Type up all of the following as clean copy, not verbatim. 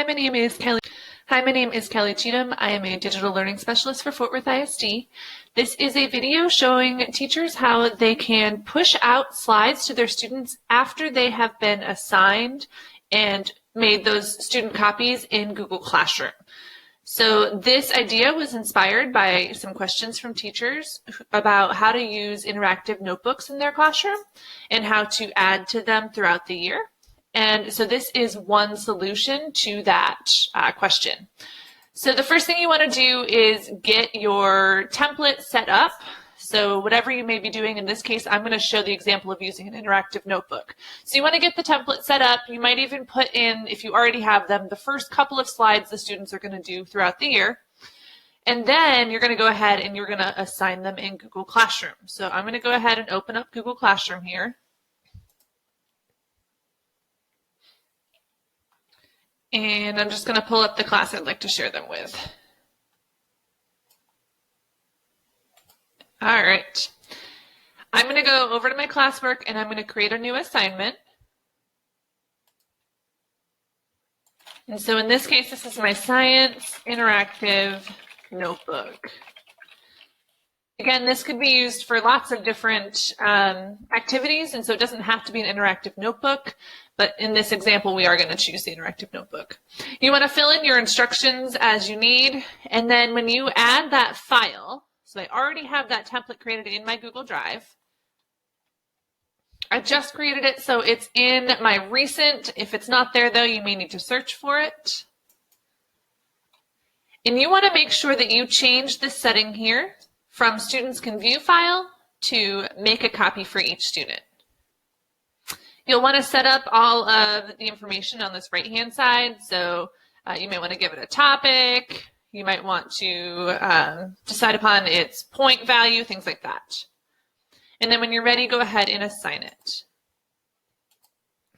Hi, my name is Kelly Cheatham. I am a digital learning specialist for Fort Worth ISD. This is a video showing teachers how they can push out slides to their students after they have been assigned and made those student copies in Google Classroom. So this idea was inspired by some questions from teachers about how to use interactive notebooks in their classroom and how to add to them throughout the year. And so this is one solution to that question. So the first thing you want to do is get your template set up. So whatever you may be doing, in this case, I'm going to show the example of using an interactive notebook. So you want to get the template set up. You might even put in, if you already have them, the first couple of slides the students are going to do throughout the year. And then you're going to go ahead and you're going to assign them in Google Classroom. So I'm going to go ahead and open up Google Classroom here. And I'm just going to pull up the class I'd like to share them with. All right. I'm going to go over to my classwork and I'm going to create a new assignment. And so in this case, this is my science interactive notebook. Again, this could be used for lots of different activities, and so it doesn't have to be an interactive notebook, but in this example, we are going to choose the interactive notebook. You want to fill in your instructions as you need, and then when you add that file, so I already have that template created in my Google Drive. I just created it, so it's in my recent. If it's not there, though, you may need to search for it. And you want to make sure that you change this setting here from Students Can View File to Make a Copy for each student. You'll want to set up all of the information on this right-hand side. So you may want to give it a topic. You might want to decide upon its point value, things like that. And then when you're ready, go ahead and assign it.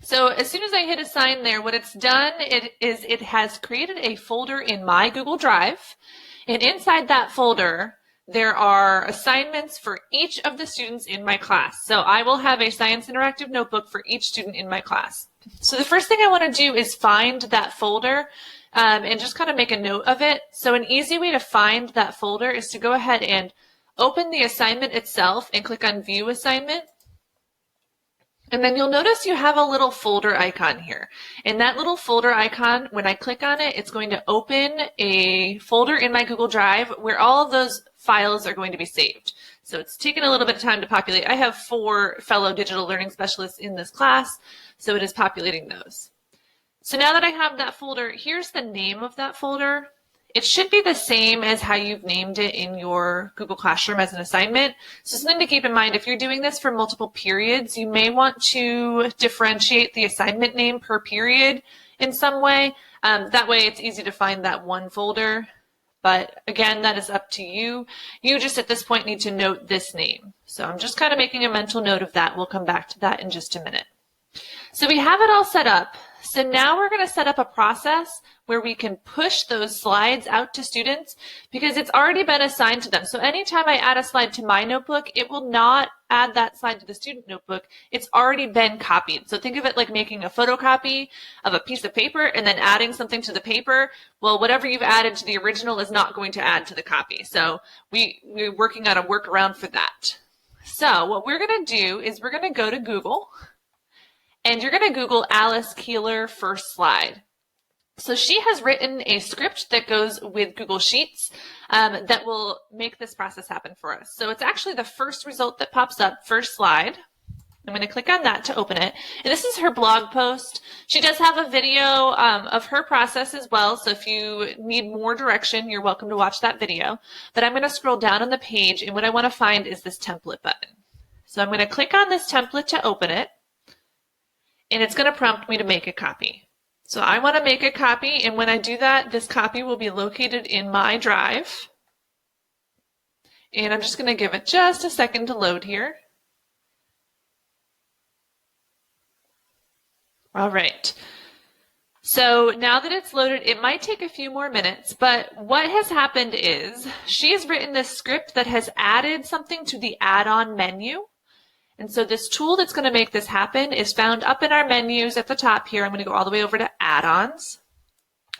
So as soon as I hit assign there, what it's done is it has created a folder in my Google Drive. And inside that folder, there are assignments for each of the students in my class. So I will have a science interactive notebook for each student in my class. So the first thing I want to do is find that folder and just kind of make a note of it. So an easy way to find that folder is to go ahead and open the assignment itself and click on View Assignment. And then you'll notice you have a little folder icon here. And that little folder icon, when I click on it, it's going to open a folder in my Google Drive where all of those files are going to be saved. So it's taken a little bit of time to populate. I have 4 fellow digital learning specialists in this class, so it is populating those. So now that I have that folder, here's the name of that folder. It should be the same as how you've named it in your Google Classroom as an assignment. So something to keep in mind, if you're doing this for multiple periods, you may want to differentiate the assignment name per period in some way. That way it's easy to find that one folder. But again, that is up to you. You just at this point need to note this name. So I'm just kind of making a mental note of that. We'll come back to that in just a minute. So we have it all set up. So now we're going to set up a process where we can push those slides out to students because it's already been assigned to them. So anytime I add a slide to my notebook, it will not add that slide to the student notebook. It's already been copied. So think of it like making a photocopy of a piece of paper and then adding something to the paper. Well, whatever you've added to the original is not going to add to the copy. So we're working on a workaround for that. So what we're going to do is we're going to go to Google. And you're going to Google Alice Keeler first slide. So she has written a script that goes with Google Sheets that will make this process happen for us. So it's actually the first result that pops up, first slide. I'm going to click on that to open it. And this is her blog post. She does have a video of her process as well. So if you need more direction, you're welcome to watch that video. But I'm going to scroll down on the page, and what I want to find is this template button. So I'm going to click on this template to open it. And it's going to prompt me to make a copy. So I want to make a copy, and when I do that, this copy will be located in my drive. And I'm just going to give it just a second to load here. All right. So now that it's loaded, it might take a few more minutes, but what has happened is she has written this script that has added something to the add-on menu. And so this tool that's going to make this happen is found up in our menus at the top here. I'm going to go all the way over to add-ons.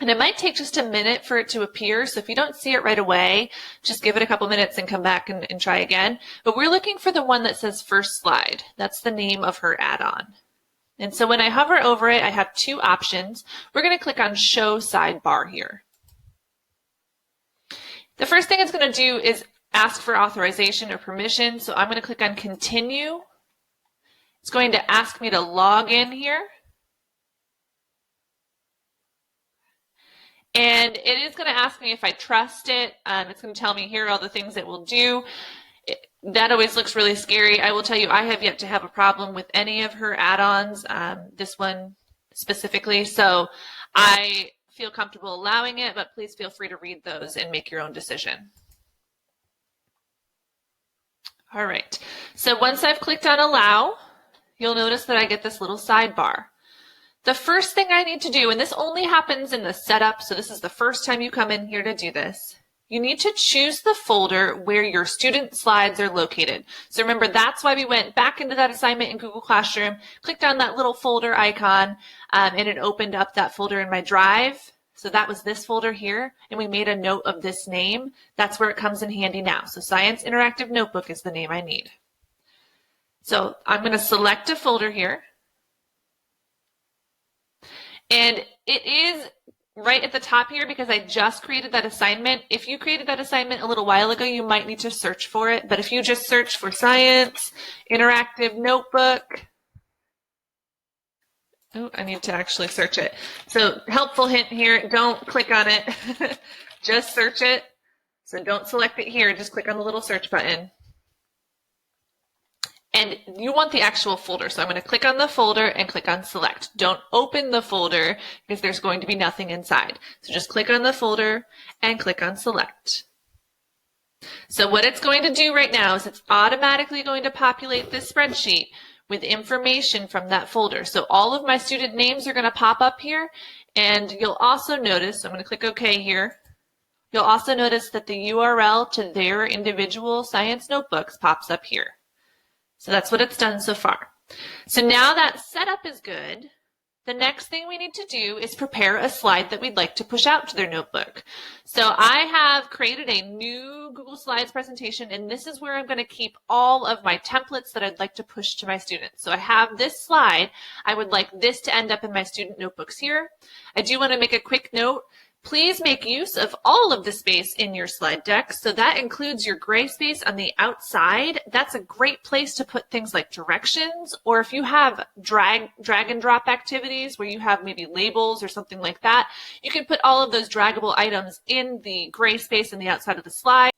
And it might take just a minute for it to appear. So if you don't see it right away, just give it a couple minutes and come back and try again. But we're looking for the one that says first slide. That's the name of her add-on. And so when I hover over it, I have two options. We're going to click on Show Sidebar here. The first thing it's going to do is ask for authorization or permission. So I'm going to click on Continue. It's going to ask me to log in here. And it is going to ask me if I trust it. It's going to tell me here are all the things it will do. That always looks really scary. I will tell you, I have yet to have a problem with any of her add-ons, this one specifically. So I feel comfortable allowing it, but please feel free to read those and make your own decision. All right. So once I've clicked on Allow, you'll notice that I get this little sidebar. The first thing I need to do, and this only happens in the setup, so this is the first time you come in here to do this, you need to choose the folder where your student slides are located. So remember, that's why we went back into that assignment in Google Classroom, clicked on that little folder icon, and it opened up that folder in my drive. So that was this folder here, and we made a note of this name. That's where it comes in handy now. So Science Interactive Notebook is the name I need. So I'm going to select a folder here. And it is right at the top here because I just created that assignment. If you created that assignment a little while ago, you might need to search for it. But if you just search for Science Interactive Notebook, oh, I need to actually search it. So helpful hint here, don't click on it, just search it. So don't select it here, just click on the little search button. And you want the actual folder. So I'm going to click on the folder and click on select. Don't open the folder because there's going to be nothing inside. So just click on the folder and click on select. So what it's going to do right now is it's automatically going to populate this spreadsheet with information from that folder. So all of my student names are going to pop up here. And you'll also notice, I'm going to click OK here. You'll also notice that the URL to their individual science notebooks pops up here. So that's what it's done so far. So now that setup is good, the next thing we need to do is prepare a slide that we'd like to push out to their notebook. So I have created a new Google Slides presentation, and this is where I'm going to keep all of my templates that I'd like to push to my students. So I have this slide. I would like this to end up in my student notebooks here. I do want to make a quick note. Please make use of all of the space in your slide deck. So that includes your gray space on the outside. That's a great place to put things like directions, or if you have drag and drop activities where you have maybe labels or something like that, you can put all of those draggable items in the gray space on the outside of the slide,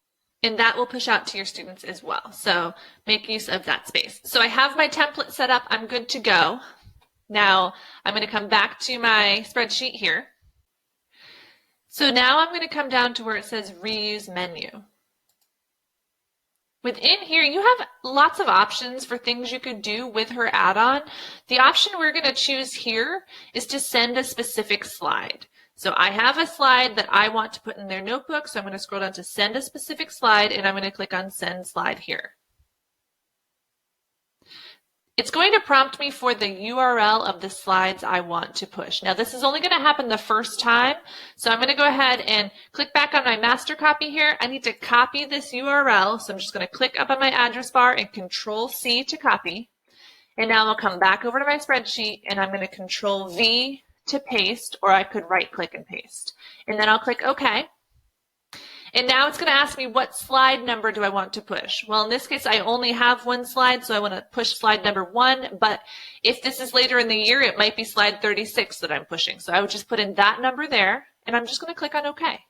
and that will push out to your students as well. So make use of that space. So I have my template set up. I'm good to go. Now I'm going to come back to my spreadsheet here. So now I'm going to come down to where it says Reuse Menu. Within here, you have lots of options for things you could do with her add-on. The option we're going to choose here is to send a specific slide. So I have a slide that I want to put in their notebook, so I'm going to scroll down to Send a Specific Slide, and I'm going to click on Send Slide here. It's going to prompt me for the URL of the slides I want to push. Now this is only going to happen the first time, so I'm going to go ahead and click back on my master copy here. I need to copy this URL, so I'm just going to click up on my address bar and Control-C to copy. And now I'll come back over to my spreadsheet and I'm going to Control-V to paste, or I could right-click and paste. And then I'll click OK. And now it's going to ask me what slide number do I want to push. Well, in this case, I only have one slide, so I want to push slide number 1. But if this is later in the year, it might be slide 36 that I'm pushing. So I would just put in that number there, and I'm just going to click on OK.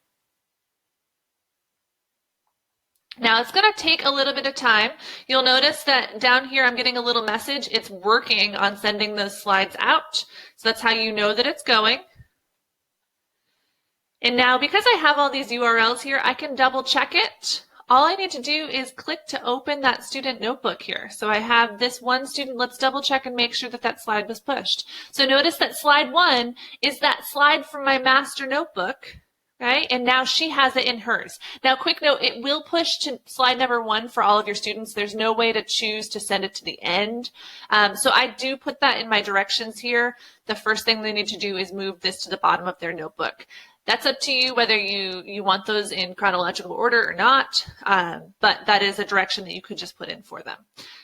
Now it's going to take a little bit of time. You'll notice that down here I'm getting a little message. It's working on sending those slides out. So that's how you know that it's going. And now because I have all these URLs here, I can double check it. All I need to do is click to open that student notebook here. So I have this one student. Let's double check and make sure that that slide was pushed. So notice that slide 1 is that slide from my master notebook right? And now she has it in hers. Now, quick note, it will push to slide number 1 for all of your students. There's no way to choose to send it to the end. So I do put that in my directions here. The first thing they need to do is move this to the bottom of their notebook. That's up to you whether you want those in chronological order or not, but that is a direction that you could just put in for them.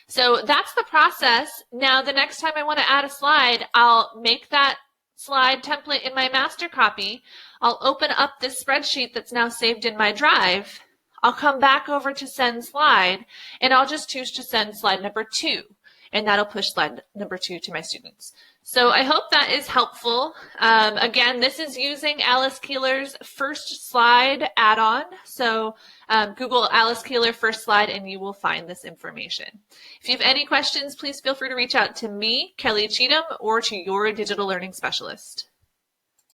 So that's the process. Now, the next time I want to add a slide, I'll make that slide template in my master copy. I'll open up this spreadsheet that's now saved in my drive. I'll come back over to send slide, and I'll just choose to send slide number 2, and that'll push slide number 2 to my students. So I hope that is helpful. Again, this is using Alice Keeler's first slide add-on. So Google Alice Keeler first slide and you will find this information. If you have any questions, please feel free to reach out to me, Kelly Cheatham, or to your digital learning specialist.